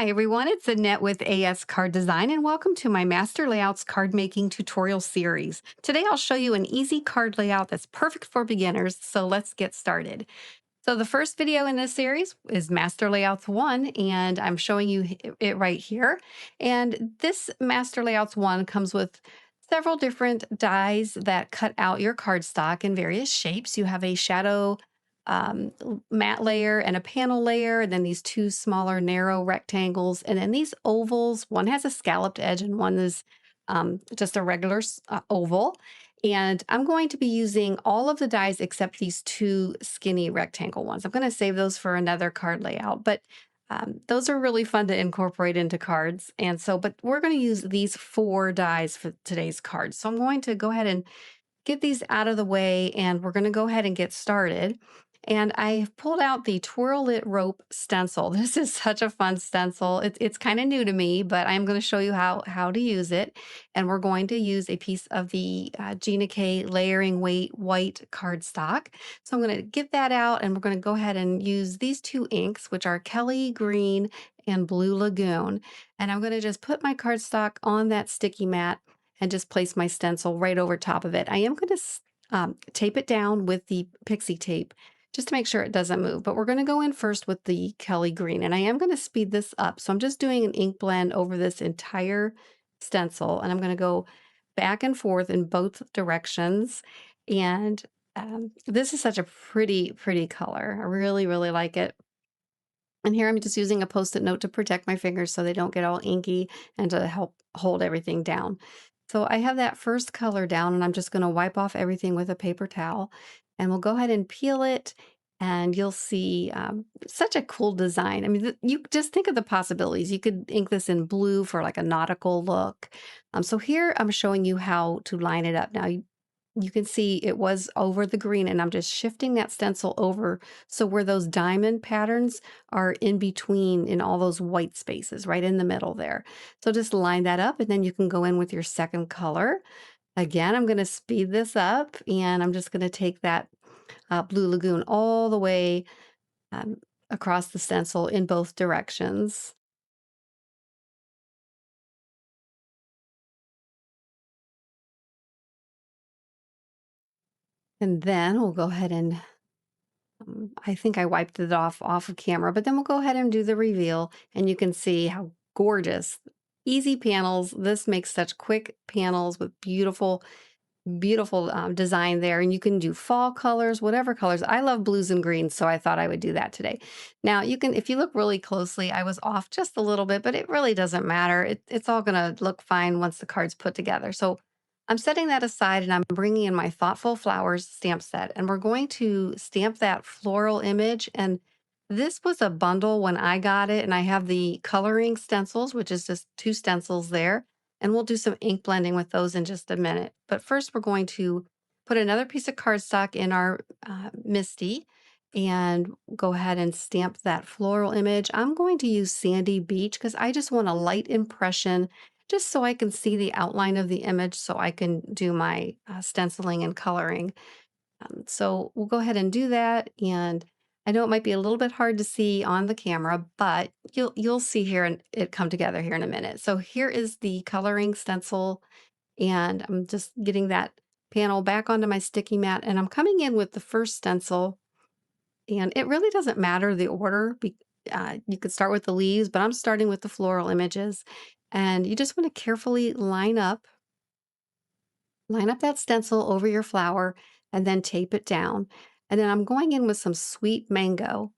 Hi everyone, it's Annette with ASCardDesign and welcome to my Master Layouts card making tutorial series. Today I'll show you an easy card layout that's perfect for beginners, so let's get started. So the first video in this series is Master Layouts 1 and I'm showing you it right here. And this Master Layouts 1 comes with several different dies that cut out your cardstock in various shapes. You have a shadow matte layer and a panel layer, and then these two smaller narrow rectangles, and then these ovals. One has a scalloped edge and one is just a regular oval. And I'm going to be using all of the dies except these two skinny rectangle ones. I'm going to save those for another card layout, but those are really fun to incorporate into cards. And so, but we're going to use these four dies for today's cards. So I'm going to go ahead and get these out of the way and we're going to go ahead and get started. And I pulled out the Twirl It Rope stencil. This is such a fun stencil. It's kind of new to me, but I'm going to show you how to use it. And we're going to use a piece of the Ginakdesigns layering weight white cardstock. So I'm going to get that out and we're going to go ahead and use these two inks, which are Kelly Green and Blue Lagoon. And I'm going to just put my cardstock on that sticky mat and just place my stencil right over top of it. I am going to tape it down with the pixie tape just to make sure it doesn't move. But we're going to go in first with the Kelly Green, and I am going to speed this up. So I'm just doing an ink blend over this entire stencil, and I'm going to go back and forth in both directions. And this is such a pretty, pretty color. I really, really like it. And here I'm just using a Post-it note to protect my fingers so they don't get all inky and to help hold everything down. So I have that first color down and I'm just going to wipe off everything with a paper towel and we'll go ahead and peel it and you'll see such a cool design. I mean, you just think of the possibilities. You could ink this in blue for like a nautical look. So here I'm showing you how to line it up. Now, you can see it was over the green and I'm just shifting that stencil over so where those diamond patterns are in between in all those white spaces right in the middle there. So just line that up and then you can go in with your second color. Again, I'm going to speed this up and I'm just going to take that Blue Lagoon all the way across the stencil in both directions. And then we'll go ahead and I think I wiped it off of camera, but then we'll go ahead and do the reveal and you can see how gorgeous. Easy panels. This makes such quick panels with beautiful, beautiful design there. And you can do fall colors, whatever colors. I love blues and greens, so I thought I would do that today. Now you can, if you look really closely, I was off just a little bit, but it really doesn't matter. It's all going to look fine once the card's put together. So I'm setting that aside and I'm bringing in my Thoughtful Flowers stamp set and we're going to stamp that floral image. And this was a bundle when I got it and I have the coloring stencils, which is just two stencils there. And we'll do some ink blending with those in just a minute. But first we're going to put another piece of cardstock in our Misty and go ahead and stamp that floral image. I'm going to use Sandy Beach because I just want a light impression just so I can see the outline of the image so I can do my stenciling and coloring. So we'll go ahead and do that. And I know it might be a little bit hard to see on the camera, but you'll see here and it come together here in a minute. So here is the coloring stencil, and I'm just getting that panel back onto my sticky mat, and I'm coming in with the first stencil. And it really doesn't matter the order. You could start with the leaves, but I'm starting with the floral images. And you just want to carefully line up that stencil over your flower and then tape it down. And then I'm going in with some sweet mango.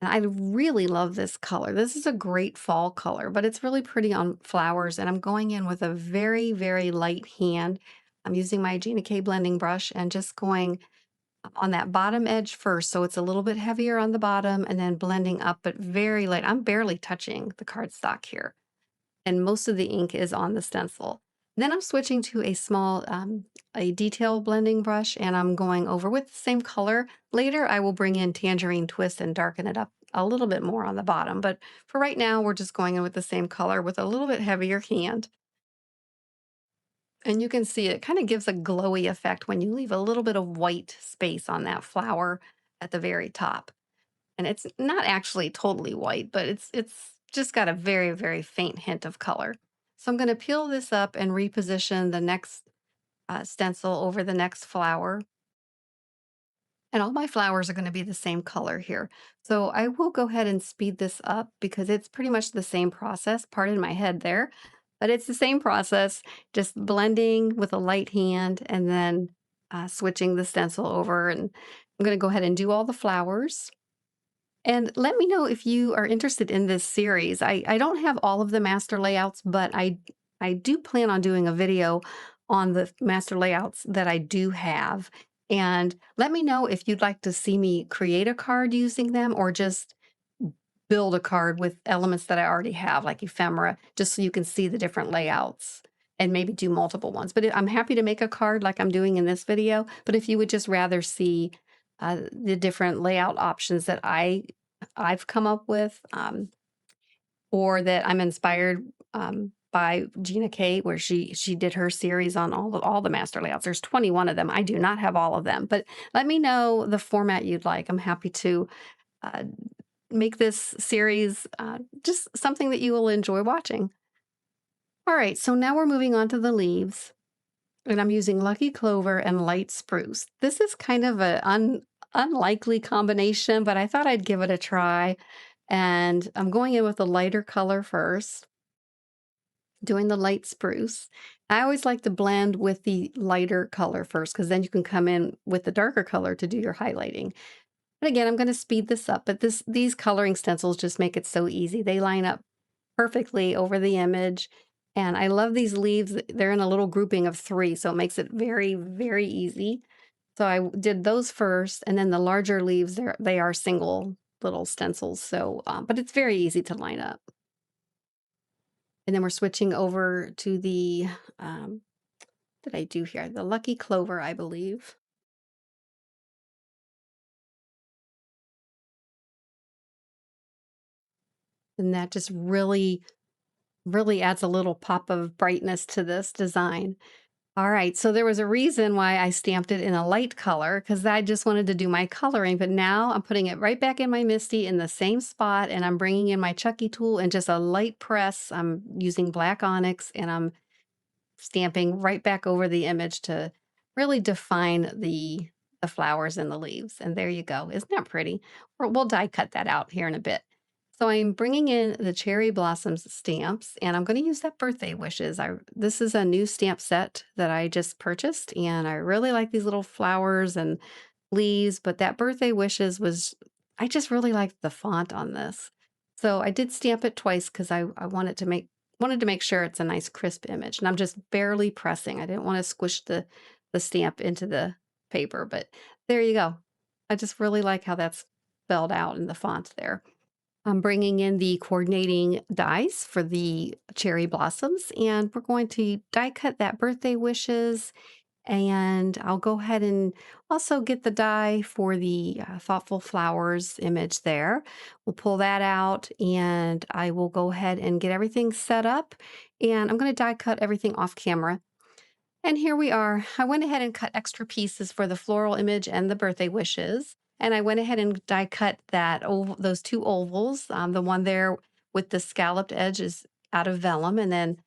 And I really love this color. This is a great fall color, but it's really pretty on flowers. And I'm going in with a very, very light hand. I'm using my Ginakdesigns blending brush and just going on that bottom edge first. So it's a little bit heavier on the bottom and then blending up, but very light. I'm barely touching the cardstock here. And most of the ink is on the stencil. Then I'm switching to a small, a detail blending brush and I'm going over with the same color. Later, I will bring in Tangerine Twist and darken it up a little bit more on the bottom. But for right now, we're just going in with the same color with a little bit heavier hand. And you can see it kind of gives a glowy effect when you leave a little bit of white space on that flower at the very top. And it's not actually totally white, but it's just got a very, very faint hint of color. So I'm going to peel this up and reposition the next stencil over the next flower. And all my flowers are going to be the same color here. So I will go ahead and speed this up because it's pretty much the same process. Pardon my head there, but it's the same process, just blending with a light hand and then switching the stencil over. And I'm going to go ahead and do all the flowers. And let me know if you are interested in this series. I don't have all of the master layouts, but I do plan on doing a video on the master layouts that I do have. And let me know if you'd like to see me create a card using them or just build a card with elements that I already have, like ephemera, just so you can see the different layouts and maybe do multiple ones. But I'm happy to make a card like I'm doing in this video. But if you would just rather see the different layout options that I've come up with, or that I'm inspired by Gina K, where she did her series on all the master layouts. There's 21 of them. I do not have all of them, but let me know the format you'd like. I'm happy to uh, make this series just something that you will enjoy watching. All right, so now we're moving on to the leaves, and I'm using Lucky Clover and Light Spruce. This is kind of an unlikely combination, but I thought I'd give it a try. And I'm going in with a lighter color first, doing the light spruce. I always like to blend with the lighter color first because then you can come in with the darker color to do your highlighting. And again, I'm going to speed this up, but these coloring stencils just make it so easy. They line up perfectly over the image. And I love these leaves. They're in a little grouping of 3, so it makes it very, very easy. So I did those first, and then the larger leaves, they are single little stencils. So, but it's very easy to line up. And then we're switching over to the, what did I do here? The Lucky Clover, I believe. And that just really, really adds a little pop of brightness to this design. All right, so there was a reason why I stamped it in a light color because I just wanted to do my coloring, but now I'm putting it right back in my MISTI in the same spot, and I'm bringing in my Chucky tool and just a light press. I'm using black onyx, and I'm stamping right back over the image to really define the flowers and the leaves. And there you go. Isn't that pretty? We'll die cut that out here in a bit. So I'm bringing in the cherry blossoms stamps, and I'm going to use that birthday wishes. This is a new stamp set that I just purchased, and I really like these little flowers and leaves, but that birthday wishes was, I just really liked the font on this. So I did stamp it twice because I wanted to make sure it's a nice crisp image. And I'm just barely pressing. I didn't want to squish the stamp into the paper, but there you go. I just really like how that's spelled out in the font there. I'm bringing in the coordinating dies for the cherry blossoms, and we're going to die cut that birthday wishes. And I'll go ahead and also get the die for the thoughtful flowers image there. We'll pull that out, and I will go ahead and get everything set up. And I'm going to die cut everything off camera. And here we are. I went ahead and cut extra pieces for the floral image and the birthday wishes. And I went ahead and die cut those 2 ovals. The one there with the scalloped edge is out of vellum. And then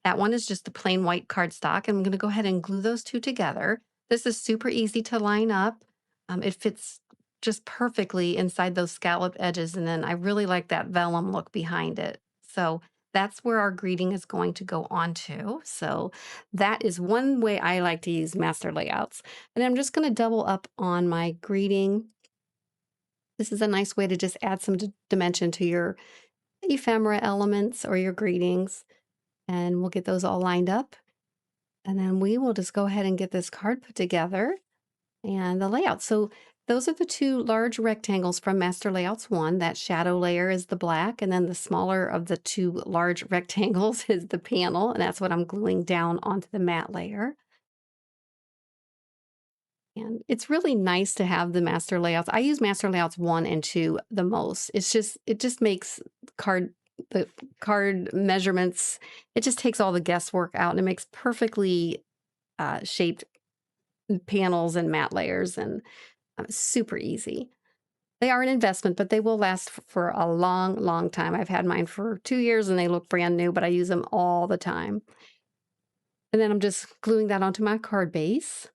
that one is just a plain white cardstock. And I'm going to go ahead and glue those 2 together. This is super easy to line up. It fits just perfectly inside those scalloped edges. And then I really like that vellum look behind it. So that's where our greeting is going to go onto. So that is one way I like to use master layouts. And I'm just going to double up on my greeting. This is a nice way to just add some dimension to your ephemera elements or your greetings. And we'll get those all lined up. And then we will just go ahead and get this card put together and the layout. So those are the 2 large rectangles from Master Layouts 1. That shadow layer is the black, and then the smaller of the 2 large rectangles is the panel, and that's what I'm gluing down onto the matte layer. And it's really nice to have the Master Layouts. I use Master Layouts 1 and 2 the most. It just makes the card measurements, it just takes all the guesswork out, and it makes perfectly shaped panels and matte layers, and super easy. They are an investment, but they will last for a long, long time. I've had mine for 2 years and they look brand new, but I use them all the time. And then I'm just gluing that onto my card base.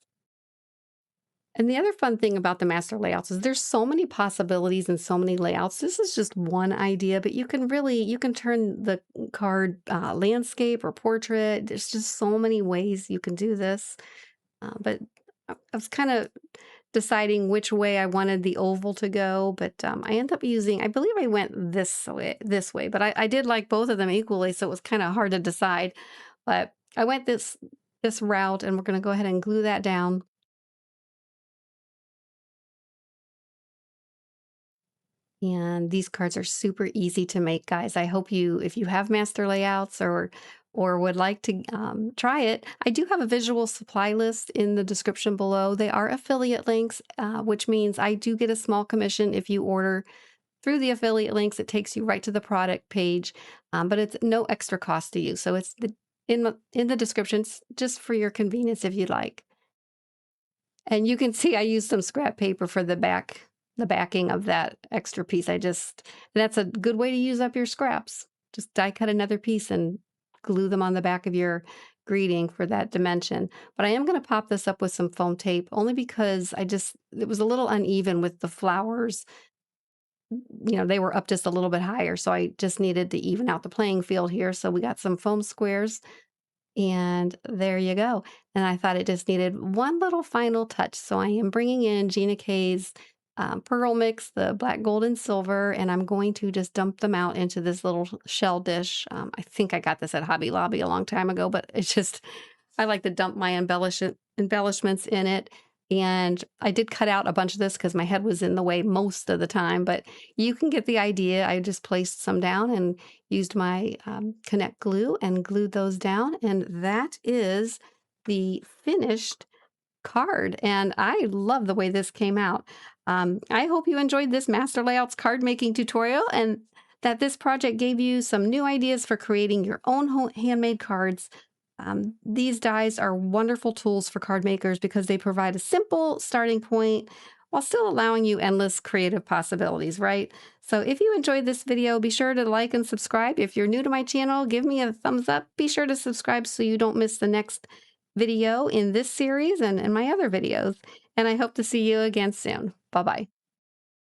And the other fun thing about the master layouts is there's so many possibilities and so many layouts. This is just one idea, but you can turn the card landscape or portrait. There's just so many ways you can do this. But I was kind of deciding which way I wanted the oval to go, but I ended up using, I believe I went this way, but I did like both of them equally, so it was kind of hard to decide. But I went this route, and we're going to go ahead and glue that down. And these cards are super easy to make, guys. I hope you, if you have master layouts or would like to try it, I do have a visual supply list in the description below. They are affiliate links, which means I do get a small commission if you order through the affiliate links. It takes you right to the product page, but it's no extra cost to you. So it's in the descriptions just for your convenience if you'd like. And you can see I used some scrap paper for the backing of that extra piece. That's a good way to use up your scraps. Just die cut another piece and glue them on the back of your greeting for that dimension. But I am going to pop this up with some foam tape only because it was a little uneven with the flowers. They were up just a little bit higher. So I just needed to even out the playing field here. So we got some foam squares and there you go. And I thought it just needed one little final touch. So I am bringing in Gina K's pearl mix, the black, gold, and silver, and I'm going to just dump them out into this little shell dish. I think I got this at Hobby Lobby a long time ago, but I like to dump my embellishments in it. And I did cut out a bunch of this because my head was in the way most of the time, but you can get the idea. I just placed some down and used my Connect glue and glued those down. And that is the finished card. And I love the way this came out. I hope you enjoyed this Master Layouts card making tutorial and that this project gave you some new ideas for creating your own handmade cards. These dies are wonderful tools for card makers because they provide a simple starting point while still allowing you endless creative possibilities, right? So if you enjoyed this video, be sure to like and subscribe. If you're new to my channel, give me a thumbs up. Be sure to subscribe so you don't miss the next video in this series and my other videos. And I hope to see you again soon. Bye-bye.